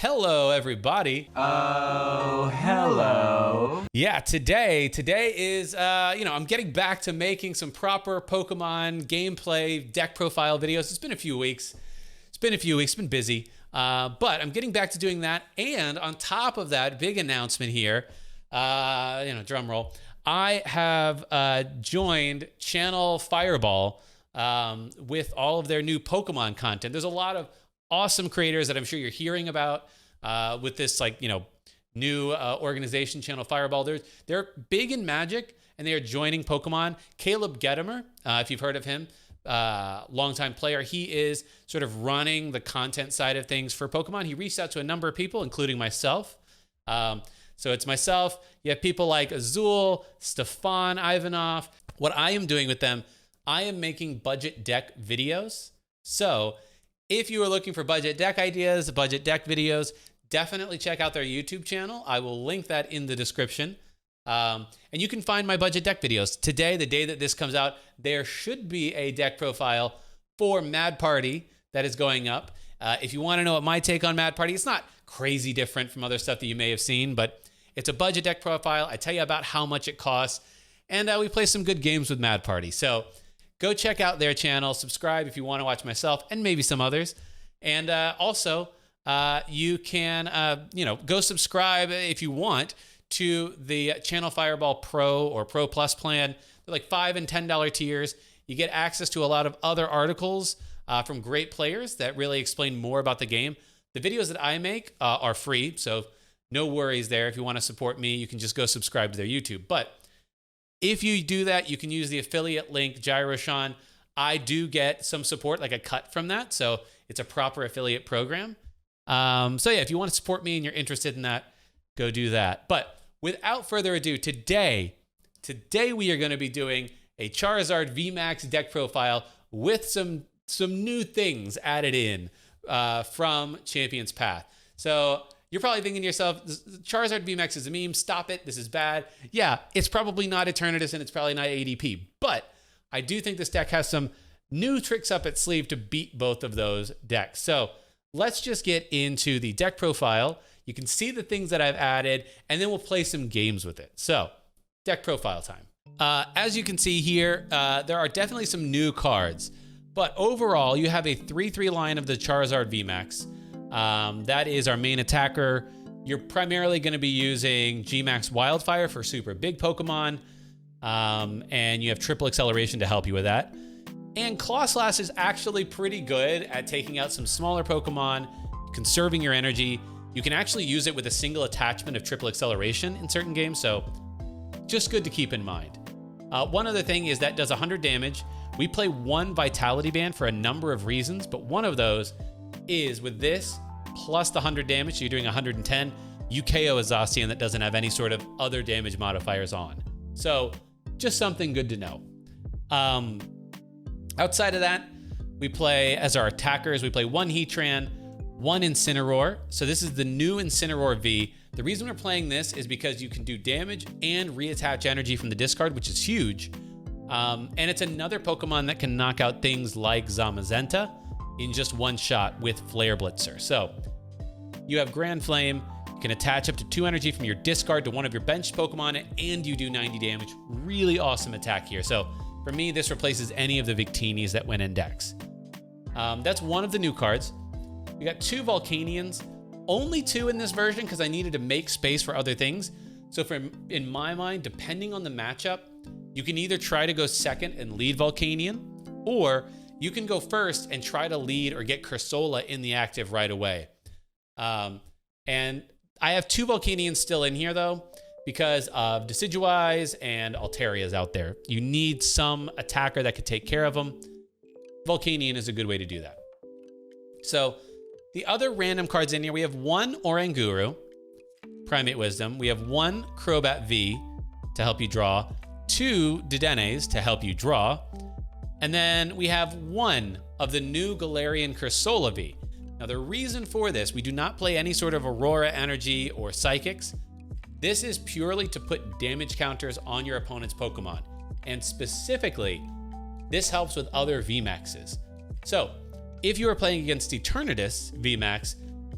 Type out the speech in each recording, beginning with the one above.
Hello, everybody. Oh, hello. Yeah, today is, I'm getting back to making some proper Pokemon gameplay deck profile videos. It's been a few weeks. It's been busy. But I'm getting back to doing that. And on top of that, big announcement here, drum roll. I have joined Channel Fireball with all of their new Pokemon content. There's a lot of awesome creators that I'm sure you're hearing about with this, new organization, Channel Fireball. They're big in Magic, and they are joining Pokemon. Caleb Gedimer, if you've heard of him, longtime player. He is sort of running the content side of things for Pokemon. He reached out to a number of people, including myself. So it's myself. You have people like Azul, Stefan Ivanov. What I am doing with them, I am making budget deck videos. So if you are looking for budget deck ideas, budget deck videos, definitely check out their YouTube channel. I will link that in the description. And you can find my budget deck videos. Today, the day that this comes out, there should be a deck profile for Mad Party that is going up. If you want to know what my take on Mad Party, it's not crazy different from other stuff that you may have seen, but it's a budget deck profile. I tell you about how much it costs, and we play some good games with Mad Party. So go check out their channel, subscribe if you want to watch myself and maybe some others. And also, you can, go subscribe if you want to the Channel Fireball Pro or Pro Plus plan. They're like $5 and $10 tiers. You get access to a lot of other articles from great players that really explain more about the game. The videos that I make are free, so no worries there. If you want to support me, you can just go subscribe to their YouTube. But if you do that, you can use the affiliate link, Gyroshan. I do get some support, like a cut from that. So it's a proper affiliate program. If you want to support me and you're interested in that, go do that. But without further ado, today we are going to be doing a Charizard VMAX deck profile with some new things added in from Champion's Path. So you're probably thinking to yourself, Charizard VMAX is a meme. Stop it. This is bad. Yeah, it's probably not Eternatus and it's probably not ADP. But I do think this deck has some new tricks up its sleeve to beat both of those decks. So let's just get into the deck profile. You can see the things that I've added, and then we'll play some games with it. So deck profile time. As you can see here, there are definitely some new cards. But overall, you have a 3-3 line of the Charizard VMAX. That is our main attacker. You're primarily going to be using Gmax Wildfire for super big Pokemon, and you have triple acceleration to help you with that. And Claw Slash is actually pretty good at taking out some smaller Pokemon, conserving your energy. You can actually use it with a single attachment of triple acceleration in certain games, so just good to keep in mind. One other thing is that does 100 damage. We play one Vitality Band for a number of reasons, but one of those is with this, plus the 100 damage, so you're doing 110, you KO a Zacian that doesn't have any sort of other damage modifiers on. So just something good to know. Outside of that, we play, as our attackers, we play one Heatran, one Incineroar. So this is the new Incineroar V. The reason we're playing this is because you can do damage and reattach energy from the discard, which is huge. And it's another Pokemon that can knock out things like Zamazenta in just one shot with Flare Blitzer. So you have Grand Flame, you can attach up to 2 energy from your discard to one of your benched Pokemon, and you do 90 damage. Really awesome attack here. So for me, this replaces any of the Victinis that went in decks. That's one of the new cards. We got 2 Volcanions, only 2 in this version because I needed to make space for other things. So in my mind, depending on the matchup, you can either try to go second and lead Volcanion, or you can go first and try to lead or get Cursola in the active right away. And I have 2 Volcanions still in here though, because of Decidueyes and Altarias out there. You need some attacker that could take care of them. Volcanion is a good way to do that. So the other random cards in here, we have 1 Oranguru, Primate Wisdom. We have 1 Crobat V to help you draw, 2 Dedennes to help you draw, and then we have 1 of the new Galarian Cursola V. Now the reason for this, we do not play any sort of Aurora Energy or Psychics. This is purely to put damage counters on your opponent's Pokemon. And specifically, this helps with other VMAXs. So if you are playing against Eternatus VMAX,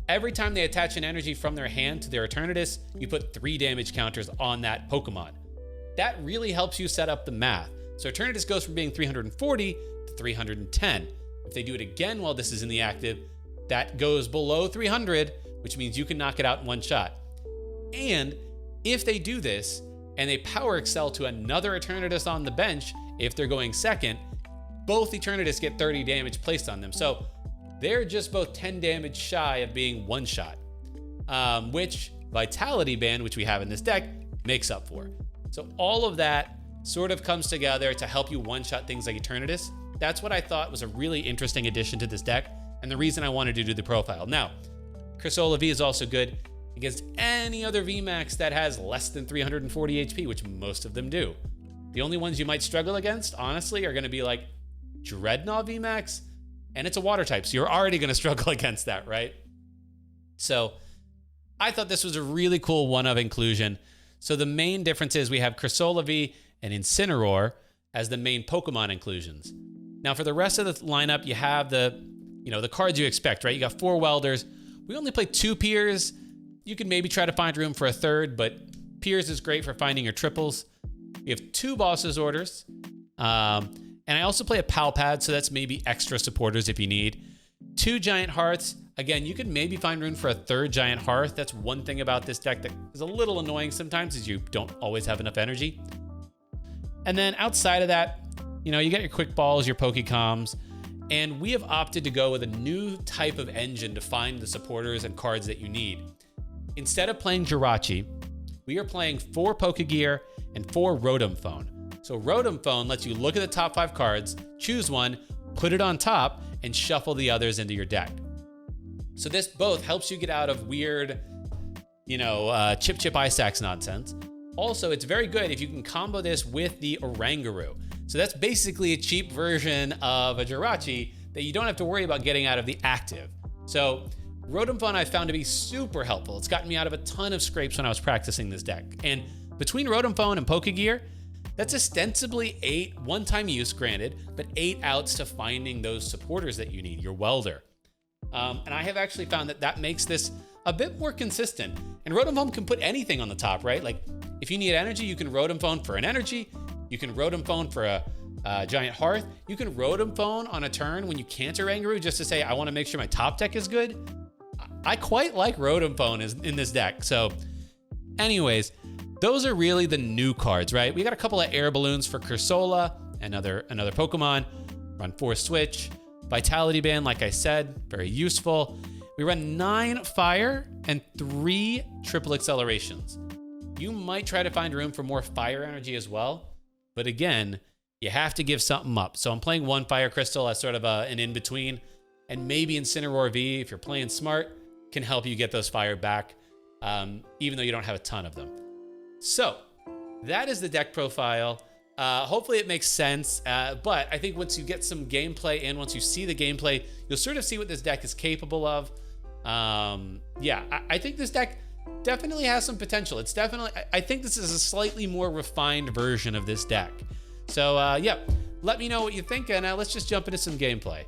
every time they attach an energy from their hand to their Eternatus, you put 3 damage counters on that Pokemon. That really helps you set up the math. So Eternatus goes from being 340 to 310. If they do it again while this is in the active, that goes below 300, which means you can knock it out in one shot. And if they do this and they power excel to another Eternatus on the bench, if they're going second, both Eternatus get 30 damage placed on them. So they're just both 10 damage shy of being one shot, which Vitality Band, which we have in this deck, makes up for. So all of that sort of comes together to help you one-shot things like Eternatus. That's what I thought was a really interesting addition to this deck, and the reason I wanted to do the profile. Now, Cursola V is also good against any other VMAX that has less than 340 HP, which most of them do. The only ones you might struggle against, honestly, are going to be like Dreadnought VMAX, and it's a water type, so you're already going to struggle against that, right? So I thought this was a really cool one-of inclusion. So the main difference is we have Cursola V and Incineroar as the main Pokemon inclusions. Now for the rest of the lineup, you have the cards you expect, right? You got 4 Welders. We only play 2 Piers. You can maybe try to find room for a third, but Piers is great for finding your triples. We have 2 Boss's Orders. And I also play a Pal Pad, so that's maybe extra supporters if you need. 2 Giant Hearths. Again, you could maybe find room for a 3rd Giant Hearth. That's one thing about this deck that is a little annoying sometimes, is you don't always have enough energy. And then outside of that, you get your Quick Balls, your Pokecoms, and we have opted to go with a new type of engine to find the supporters and cards that you need. Instead of playing Jirachi, we are playing 4 Pokegear and 4 Rotom Phone. So Rotom Phone lets you look at the top 5 cards, choose one, put it on top, and shuffle the others into your deck. So this both helps you get out of weird, chip ice axe nonsense. Also, it's very good if you can combo this with the Oranguru. So that's basically a cheap version of a Jirachi that you don't have to worry about getting out of the active. So Rotom Phone I found to be super helpful. It's gotten me out of a ton of scrapes when I was practicing this deck. And between Rotom Phone and Pokegear, that's ostensibly 8 one-time use, granted, but 8 outs to finding those supporters that you need, your Welder. And I have actually found that makes this a bit more consistent. And Rotom Phone can put anything on the top, right? Like, if you need energy, you can Rotom Phone for an energy. You can Rotom Phone for a Giant Hearth. You can Rotom Phone on a turn when you can't Oranguru just to say, I want to make sure my top deck is good. I quite like Rotom Phone in this deck. So anyways, those are really the new cards, right? We got a couple of air balloons for Cursola, another Pokemon. Run 4 Switch. Vitality Band, like I said, very useful. We run 9 Fire and 3 Triple Accelerations. You might try to find room for more Fire energy as well, but again, you have to give something up. So I'm playing 1 Fire Crystal as sort of an in-between, and maybe Incineroar V, if you're playing smart, can help you get those Fire back, even though you don't have a ton of them. So that is the deck profile. Hopefully it makes sense, but I think once you get some gameplay in, once you see the gameplay, you'll sort of see what this deck is capable of. I think this deck definitely has some potential. I think this is a slightly more refined version of this deck. So let me know what you think, and let's just jump into some gameplay.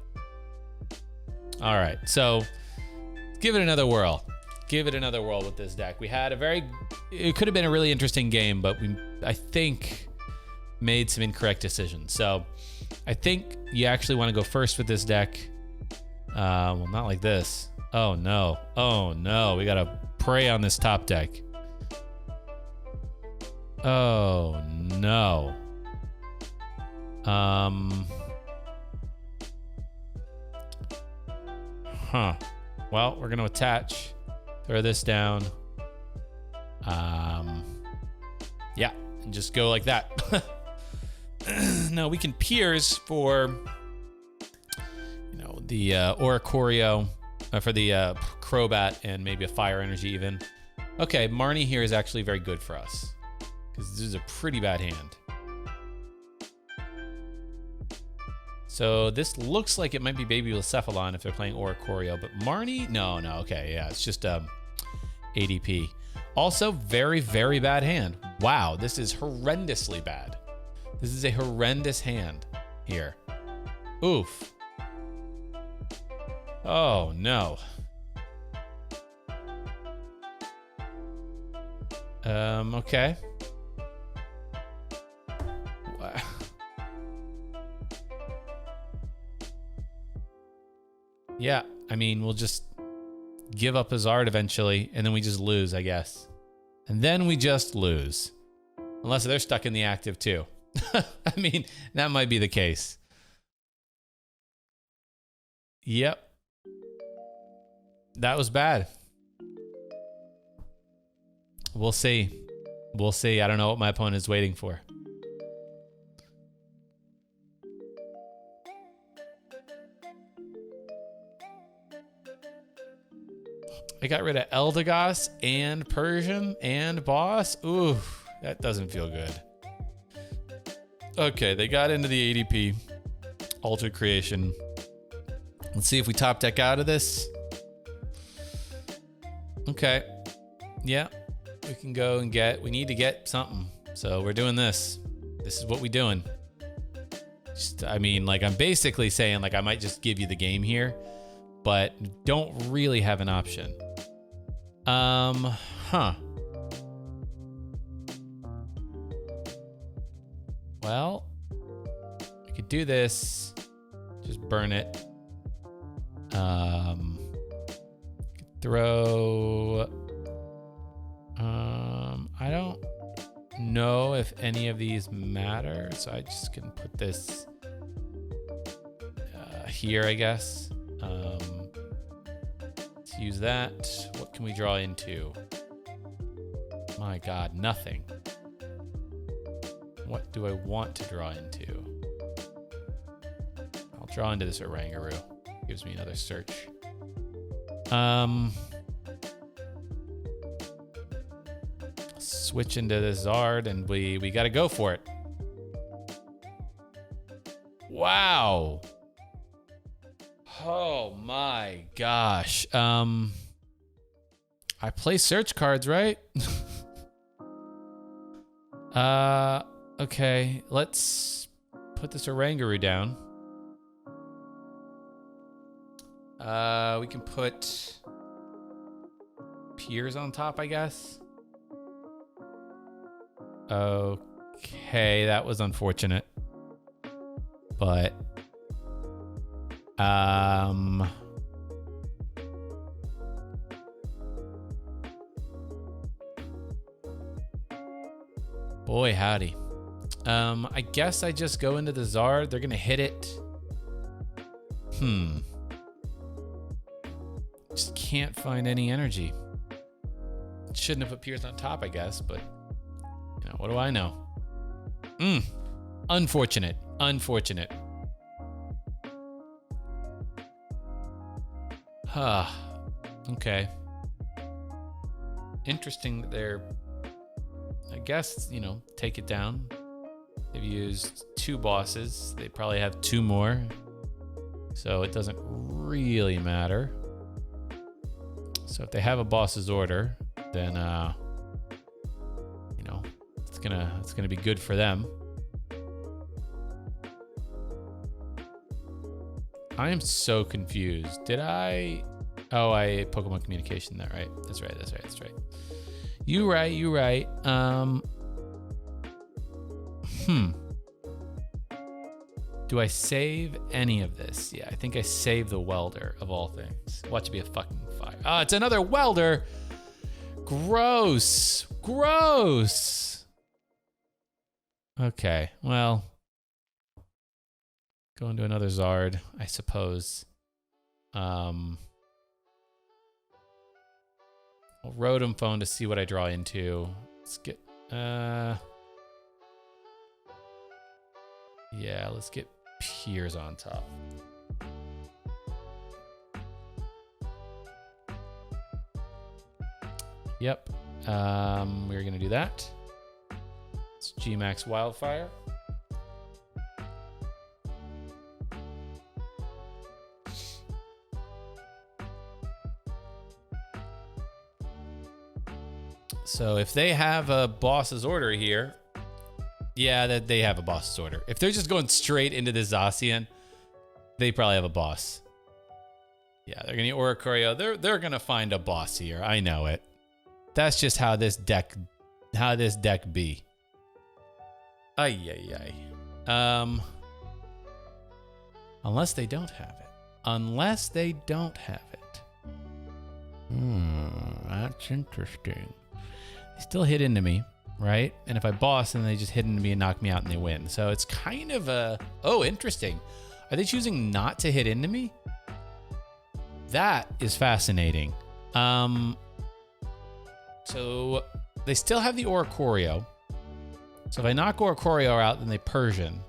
All right, so give it another whirl. Give it another whirl with this deck. We had it could have been a really interesting game, but I think made some incorrect decisions. So I think you actually want to go first with this deck. Well, not like this. Oh no. We got to prey on this top deck. Oh no. Well, we're going to attach. Throw this down. And just go like that. No, we can Piers for, the Oricorio, for the Crobat, and maybe a Fire Energy even. Okay, Marnie here is actually very good for us, because this is a pretty bad hand. So this looks like it might be Baby Blacephalon if they're playing Oricorio, but Marnie, no, okay, yeah, it's just ADP. Also, very, very bad hand. Wow, this is horrendously bad. This is a horrendous hand here. Oof. Oh, no. Okay. Yeah, I mean, we'll just give up his art eventually, and then we just lose, I guess. And then we just lose. Unless they're stuck in the active too. I mean, that might be the case. Yep. That was bad. We'll see. We'll see. I don't know what my opponent is waiting for. I got rid of Eldegoss and Persian and Boss. Ooh, that doesn't feel good. Okay, they got into the ADP. Altered Creation. Let's see if we top deck out of this. Okay. Yeah. We can go and get... We need to get something. So we're doing this. This is what we're doing. Just, I mean, like, I'm basically saying, like, I might just give you the game here. But don't really have an option. Well, I could do this. Just burn it. Could throw. I don't know if any of these matter, so I just can put this here, I guess. Let's use that. What can we draw into? My God, nothing. What do I want to draw into? I'll draw into this Oranguru. Gives me another search. Switch into this Zard, and we gotta go for it. Wow. Oh my gosh. I play search cards, right? Okay, let's put this Oranguru down. We can put Piers on top, I guess. Okay, that was unfortunate. But boy howdy. I guess I just go into the Zard. They're gonna hit it. Just can't find any energy. Shouldn't have put Piers on top, I guess, but you know, what do I know? Unfortunate. Unfortunate. Okay. Interesting that they're, I guess, you know, take it down. They've used 2 bosses. They probably have 2 more. So it doesn't really matter. So if they have a boss's order, then you know, it's gonna be good for them. I am so confused. Did I? Oh, I Pokemon Communication that, right? That's right. That's right. That's right. You right. You right. Do I save any of this? Yeah, I think I save the Welder of all things. Watch it be a fucking fire. Ah, it's another Welder. Gross. Gross. Okay, well, go into another Zard, I suppose. I'll Rotom Phone to see what I draw into. Let's get, yeah, let's get Piers on top. Yep, we're gonna do that. It's VMAX Wildfire. So if they have a boss's order here, yeah, that they have a boss's order. If they're just going straight into the Zacian, they probably have a boss. Yeah, they're gonna Oricorio. They're gonna find a boss here. I know it. That's just how this deck how this deck be. Ay, ay, ay. Unless they don't have it. Unless they don't have it. That's interesting. They still hit into me, right? And if I boss, then they just hit into me and knock me out and they win. So it's kind of a... Oh, interesting. Are they choosing not to hit into me? That is fascinating. So they still have the Oricorio. So if I knock Oricorio out, then they Persian.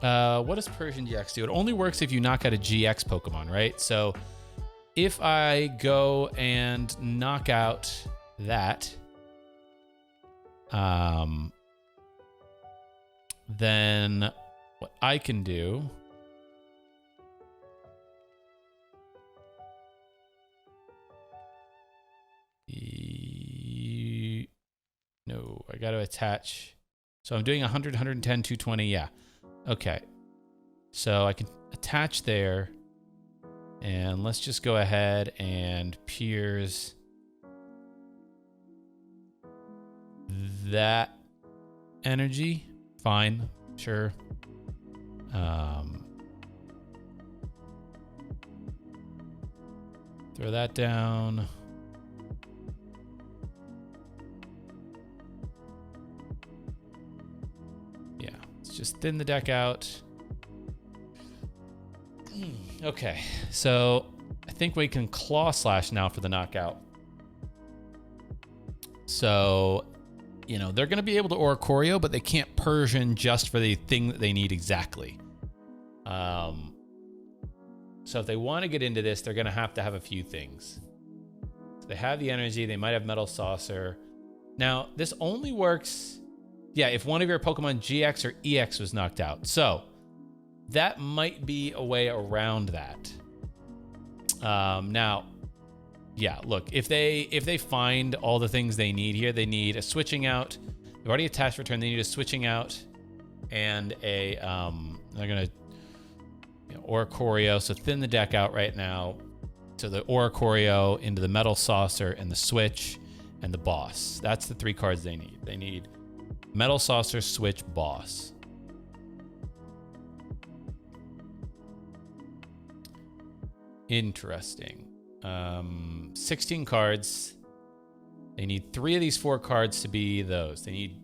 What does Persian GX do? It only works if you knock out a GX Pokemon, right? So if I go and knock out that, then what I can do... No, I got to attach. So I'm doing 100, 110, 220. Yeah. Okay. So I can attach there. And let's just go ahead and Piers that energy. Fine. Sure. Throw that down. Just thin the deck out. Okay, so I think we can Claw Slash now for the knockout. So, you know, they're going to be able to Oricorio, but they can't Persian just for the thing that they need exactly. So if they want to get into this, they're going to have a few things. So they have the energy. They might have Metal Saucer. Now, this only works... Yeah, if one of your Pokemon GX or EX was knocked out. So that might be a way around that. Now, yeah, look, if they find all the things they need here, they need a switching out. They've already attached return. They need a switching out and a they're gonna Oricorio. So thin the deck out right now. So the Oricorio into the Metal Saucer and the switch and the boss. That's the 3 cards they need. They need Metal Saucer, Switch, Boss. Interesting. 16 cards. They need 3 of these 4 cards to be those. They need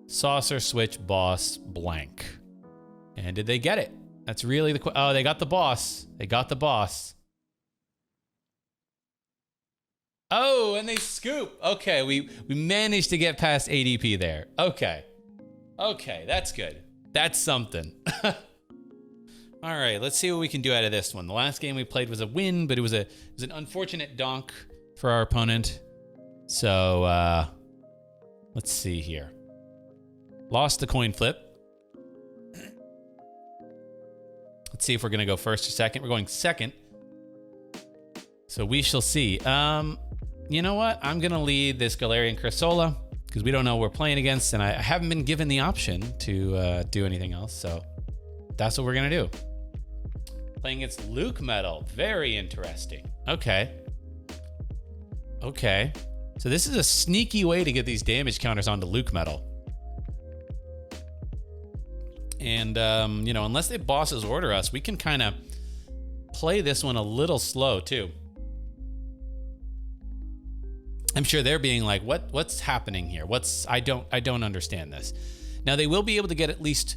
Saucer, Switch, Boss, blank. And did they get it? That's really the... Oh, they got the boss. They got the boss. Oh, and they scoop. Okay, we managed to get past ADP there. Okay. Okay, that's good. That's something. All right, let's see what we can do out of this one. The last game we played was a win, but it was an unfortunate donk for our opponent. So, let's see here. Lost the coin flip. Let's see if we're going to go first or second. We're going second. So we shall see. You know what? I'm going to lead this Galarian Cursola because we don't know who we're playing against, and I haven't been given the option to do anything else, so that's what we're going to do. Playing against Luke Metal. Very interesting. Okay. Okay. So this is a sneaky way to get these damage counters onto Luke Metal. And, you know, unless they bosses order us, we can kind of play this one a little slow, too. I'm sure they're being like, what's happening here? I don't understand this. Now they will be able to get at least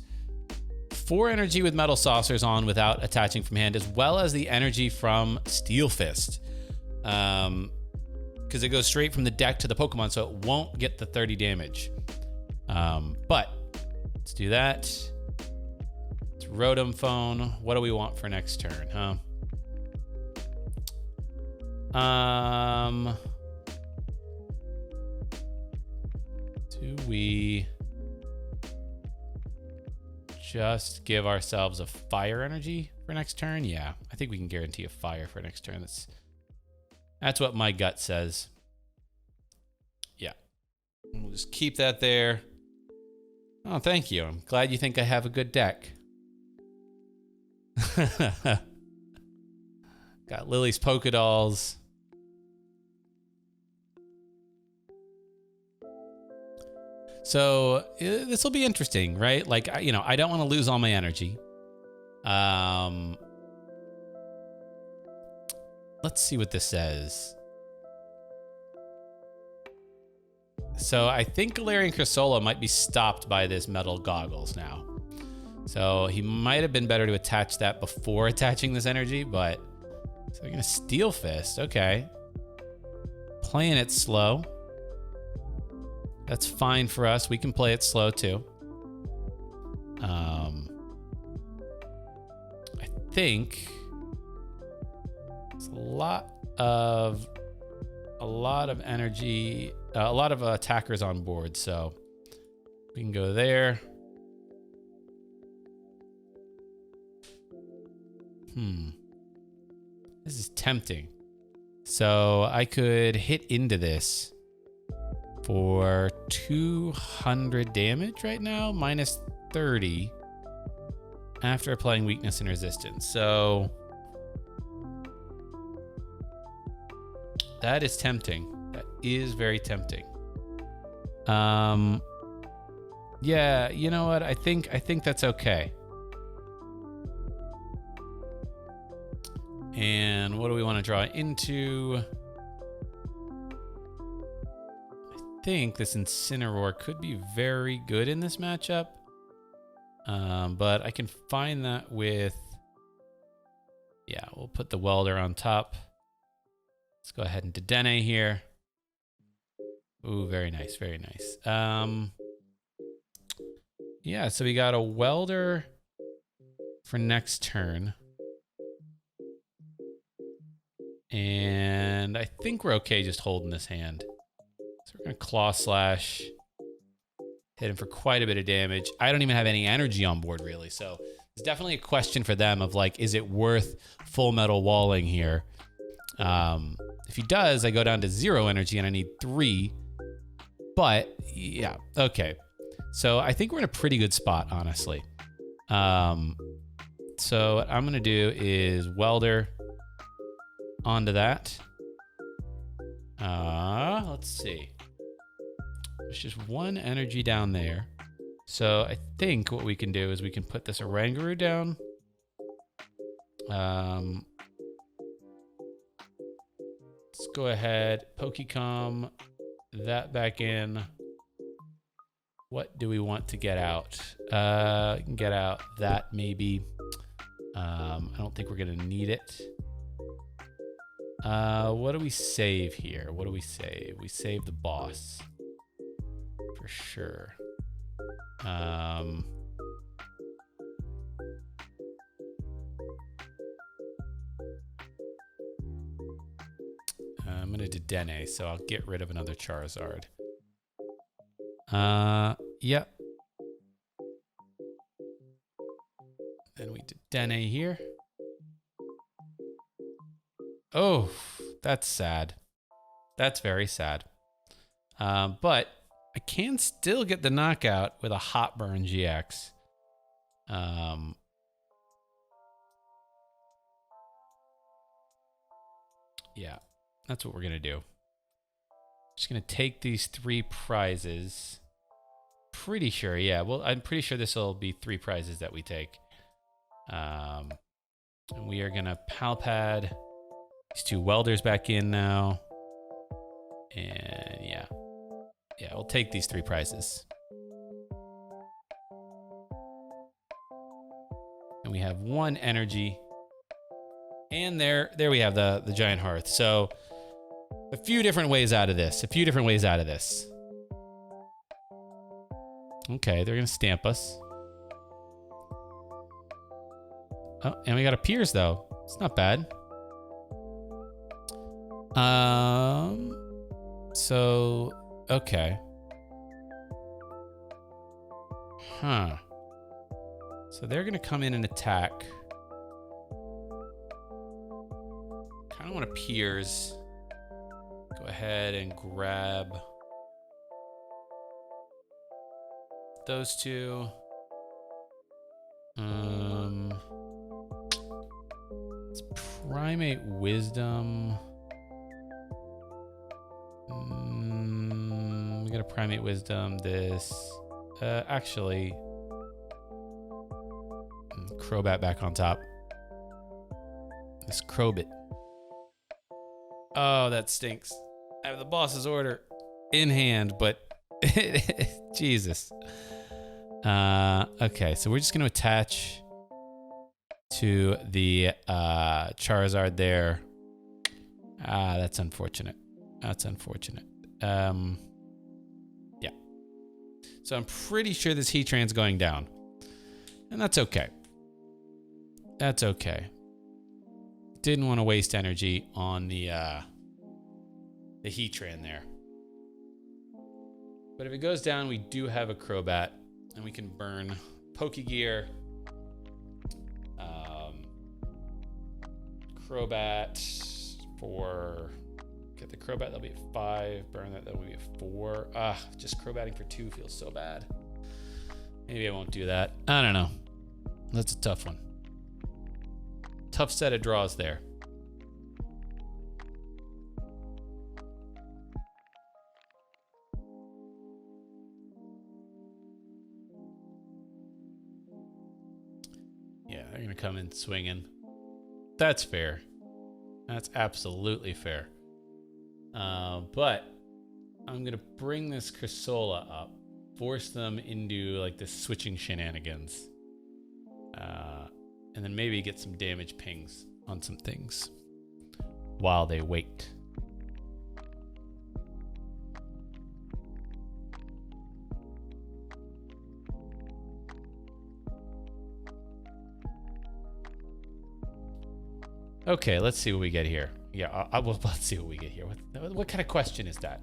4 energy with Metal Saucers on without attaching from hand, as well as the energy from Steel Fist. Because it goes straight from the deck to the Pokemon, so it won't get the 30 damage. But let's do that. It's Rotom Phone. What do we want for next turn, huh? Do we just give ourselves a fire energy for next turn? Yeah, I think we can guarantee a fire for next turn. That's what my gut says. Yeah. We'll just keep that there. Oh, thank you. I'm glad you think I have a good deck. Got Lily's Pokedolls. So this will be interesting, right? Like, you know, I don't want to lose all my energy. Let's see what this says. So I think Galarian Cursola might be stopped by this metal goggles now. So he might have been better to attach that before attaching this energy, but so we're gonna Steel Fist. Okay. Playing it slow. That's fine for us. We can play it slow too. I think it's a lot of energy, a lot of attackers on board, so we can go there. This is tempting. So I could hit into this for 200 damage right now, minus 30 after applying weakness and resistance. So that is tempting. That is very tempting. Yeah, you know what? I think that's okay. And what do we want to draw into? I think this Incineroar could be very good in this matchup. But I can find that with, yeah, we'll put the Welder on top. Let's go ahead and Dedenne here. Ooh, very nice, very nice. Yeah, so we got a Welder for next turn. And I think we're okay just holding this hand. So we're going to Claw Slash. Hit him for quite a bit of damage. I don't even have any energy on board, really. So it's definitely a question for them of, like, is it worth full metal walling here? If he does, I go down to 0 energy and I need 3. But, yeah, okay. So I think we're in a pretty good spot, honestly. So what I'm going to do is Welder onto that. Let's see. There's just 1 energy down there. So I think what we can do is we can put this Oranguru down. Let's go ahead, Pokémon that back in. What do we want to get out? We can get out that maybe. I don't think we're gonna need it. What do we save here? What do we save? We save the boss. For sure. I'm gonna Dedenne, so I'll get rid of another Charizard. Yep. Then we Dedenne here. Oh, that's sad. That's very sad. But I can still get the knockout with a Hot Burn GX. Yeah, that's what we're going to do. Just going to take these 3 prizes. Pretty sure, yeah. Well, I'm pretty sure this will be 3 prizes that we take. And we are going to Pal Pad these 2 Welders back in now. And yeah. Yeah, we'll take these 3 prizes. And we have 1 energy. And there we have the Giant Hearth. So a few different ways out of this. Okay, they're going to stamp us. Oh, and we got a Piers, though. It's not bad. So, okay. Huh. So they're going to come in and attack. Kind of want to Piers. Go ahead and grab those 2. It's Primate Wisdom. We got a Primate Wisdom. This, actually, Crobat back on top. This Crobat. Oh, that stinks. I have the boss's order in hand, but Jesus. Okay, so we're just going to attach to the Charizard there. That's unfortunate. That's unfortunate. Yeah. So I'm pretty sure this Heatran's going down. And that's okay. That's okay. Didn't want to waste energy on the Heatran there. But if it goes down, we do have a Crobat, and we can burn Pokegear, Crobat for, get the Crobat, that'll be a 5, burn that, that'll be a 4. Just Crobating for 2 feels so bad. Maybe I won't do that. I don't know. That's a tough one. Tough set of draws there. Yeah, they're going to come in swinging. That's fair. That's absolutely fair. But I'm going to bring this Cursola up. Force them into like the switching shenanigans. And then maybe get some damage pings on some things while they wait. Okay, let's see what we get here. Yeah, let's see what we get here. What kind of question is that?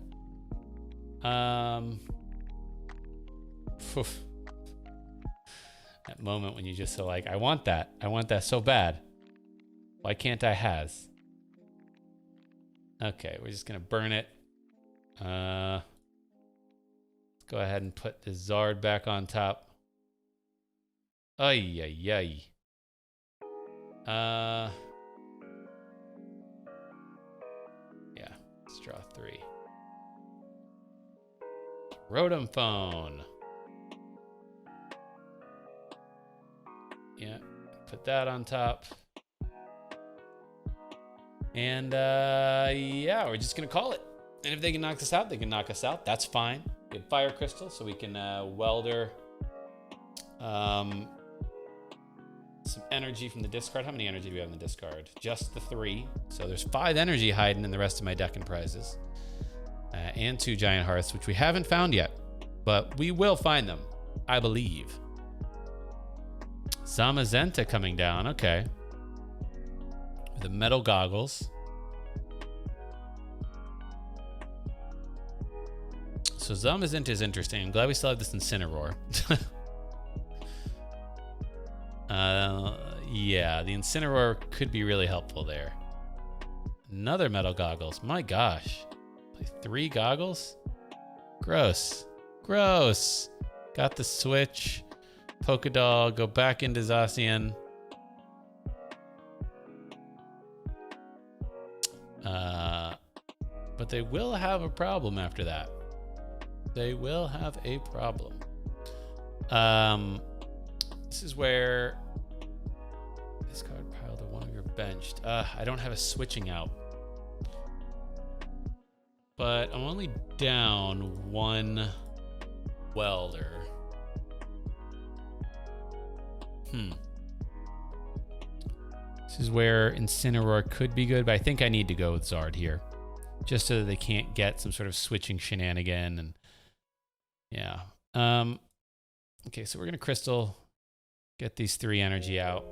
That moment when you just are like, I want that so bad. Why can't I has? Okay, we're just gonna burn it. Let's go ahead and put the Zard back on top. Ay, ay, ay. Yeah, let's draw 3. Rotom Phone. Yeah, put that on top. And yeah, we're just gonna call it. And if they can knock us out, they can knock us out. That's fine. We have Fire Crystal, so we can Welder some energy from the discard. How many energy do we have in the discard? Just the 3. So there's 5 energy hiding in the rest of my deck and prizes. And 2 Giant Hearths, which we haven't found yet. But we will find them, I believe. Zamazenta coming down, okay. The metal goggles. So Zamazenta is interesting. I'm glad we still have this Incineroar. Yeah, the Incineroar could be really helpful there. Another metal goggles. My gosh. Play 3 goggles? Gross. Gross. Got the switch. Pokédoll, go back into Zacian. But they will have a problem after that. They will have a problem. This is where this card pile to one of your benched. I don't have a switching out. But I'm only down 1 Welder. This is where Incineroar could be good, but I think I need to go with Zard here. Just so that they can't get some sort of switching shenanigan. And yeah. Okay, so we're going to Crystal. Get these 3 energy out.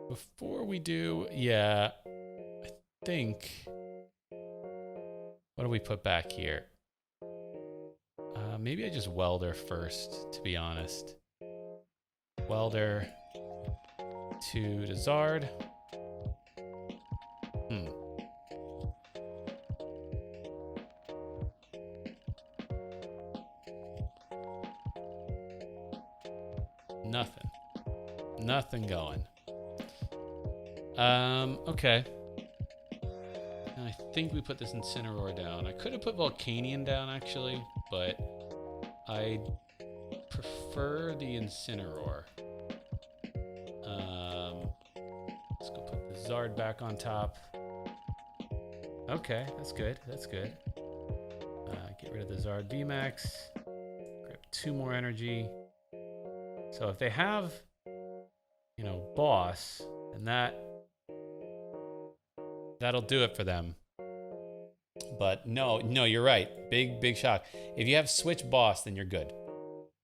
Before we do, yeah, I think... What do we put back here? Maybe I just Welder first, to be honest. Welder to Zard. Nothing. Nothing going. Okay. And I think we put this Incineroar down. I could have put Volcanion down, actually, but I prefer the Incineroar. Let's go put the Zard back on top. Okay, that's good. That's good. Get rid of the Zard VMAX. Grab 2 more energy. So if they have, you know, Boss, and that'll do it for them. But no, you're right. Big shock. If you have Switch Boss, then you're good.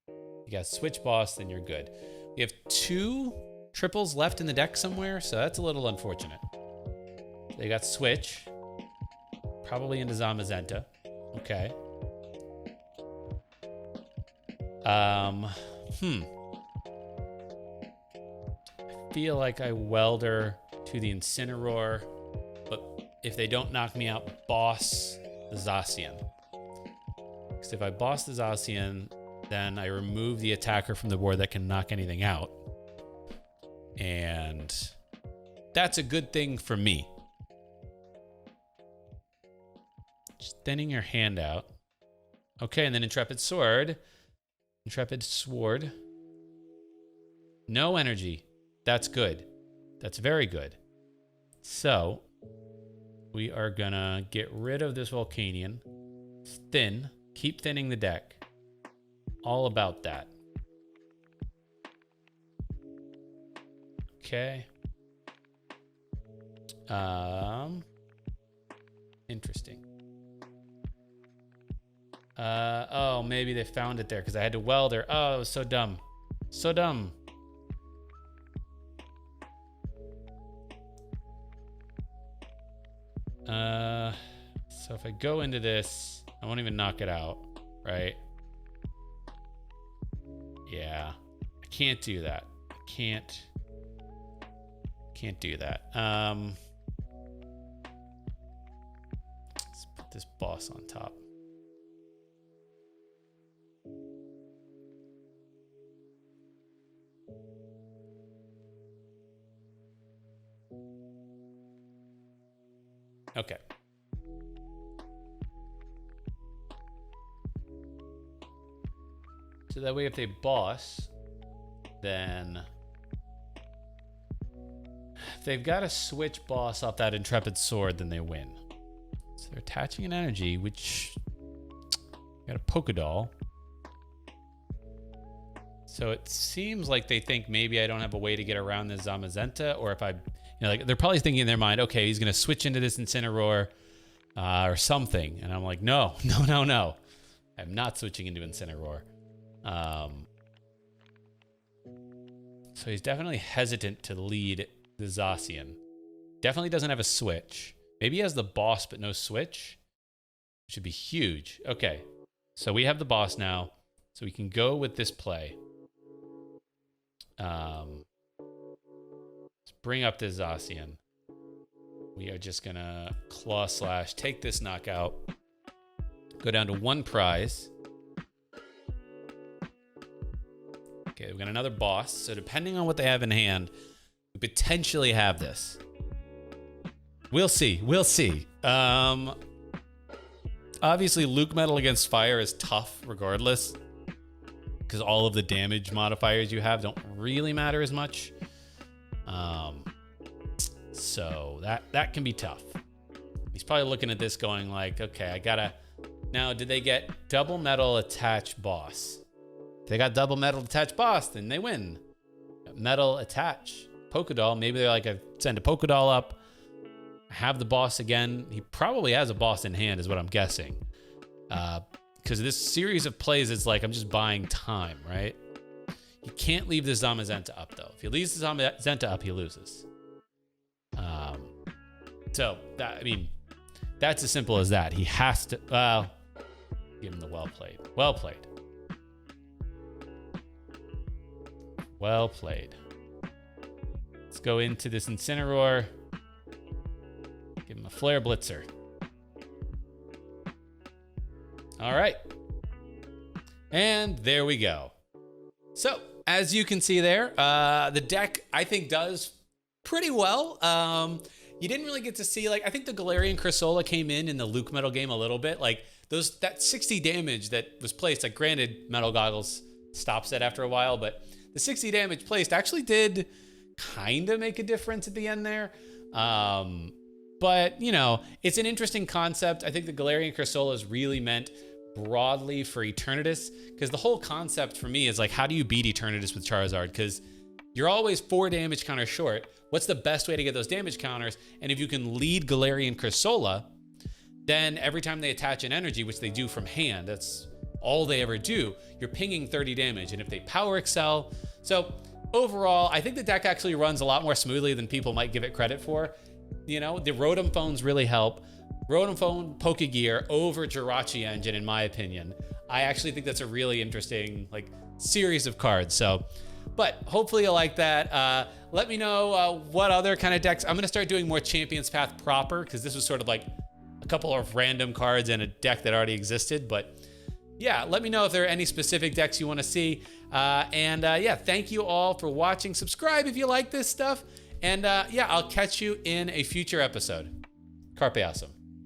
You got Switch Boss, then you're good. We have 2 triples left in the deck somewhere, so that's a little unfortunate. They got Switch. Probably into Zamazenta. Okay. I feel like I Welder to the Incineroar, but if they don't knock me out, Boss the Zacian. Because if I Boss the Zacian, then I remove the attacker from the board that can knock anything out. And that's a good thing for me. Just thinning your hand out. Okay, and then Intrepid Sword. Intrepid Sword. No energy. That's good. That's very good. So, we are gonna get rid of this Volcanion. Thin. Keep thinning the deck. All about that. Okay. Interesting. Oh, maybe they found it there because I had to Welder. Oh, it was so dumb. So dumb. So if I go into this, I won't even knock it out, right? Yeah. I can't do that. I can't do that. Let's put this Boss on top. Okay. So that way if they Boss, then if they've got to switch Boss off that Intrepid Sword, then they win. So they're attaching an energy, which got a Pokédoll. So it seems like they think maybe I don't have a way to get around this Zamazenta, or if I, you know, like they're probably thinking in their mind, okay, he's gonna switch into this Incineroar or something, and I'm like, no. I'm not switching into Incineroar. So he's definitely hesitant to lead the Zacian. Definitely doesn't have a switch. Maybe he has the Boss but no switch. Should be huge. Okay, so we have the Boss now, so we can go with this play. Let's bring up this Zacian. We are just gonna Claw Slash, take this knockout, go down to 1 prize. Okay, we've got another Boss, so depending on what they have in hand, we potentially have this. We'll see. Obviously, Luke Metal against Fire is tough regardless, because all of the damage modifiers you have don't really matter as much. So that can be tough. He's probably looking at this going like, okay, I gotta... Now, did they get double metal attach Boss? If they got double metal attach Boss, then they win. Metal attach Pokédoll. Maybe they're like, I send a Pokédoll up, have the Boss again. He probably has a Boss in hand is what I'm guessing. Because this series of plays is like, I'm just buying time, right? You can't leave the Zamazenta up, though. If he leaves the Zamazenta up, he loses. So, that, I mean, that's as simple as that. He has to, well, give him the well played. Well played. Well played. Let's go into this Incineroar. Give him a Flare Blitzer. All right. And there we go. So, as you can see there, the deck, I think, does pretty well. You didn't really get to see, like, I think the Galarian Cursola came in the Luke Metal game a little bit. Like, that 60 damage that was placed, like, granted, Metal Goggles stops that after a while, but the 60 damage placed actually did kind of make a difference at the end there. But, you know, it's an interesting concept. I think the Galarian Cursola is really meant broadly for Eternatus, because the whole concept for me is, like, how do you beat Eternatus with Charizard? Because you're always 4 damage counters short. What's the best way to get those damage counters? And if you can lead Galarian Cursola, then every time they attach an energy, which they do from hand, that's all they ever do, you're pinging 30 damage. And if they Power Excel, so overall, I think the deck actually runs a lot more smoothly than people might give it credit for. You know, the Rotom Phones really help. Rotom Phone Pokegear over Jirachi Engine, in my opinion. I actually think that's a really interesting, like, series of cards. So, but hopefully you like that. Let me know what other kind of decks. I'm going to start doing more Champions Path proper, because this was sort of like a couple of random cards in a deck that already existed. But yeah, let me know if there are any specific decks you want to see. Yeah, thank you all for watching. Subscribe if you like this stuff. And yeah, I'll catch you in a future episode. Carpe Awesome.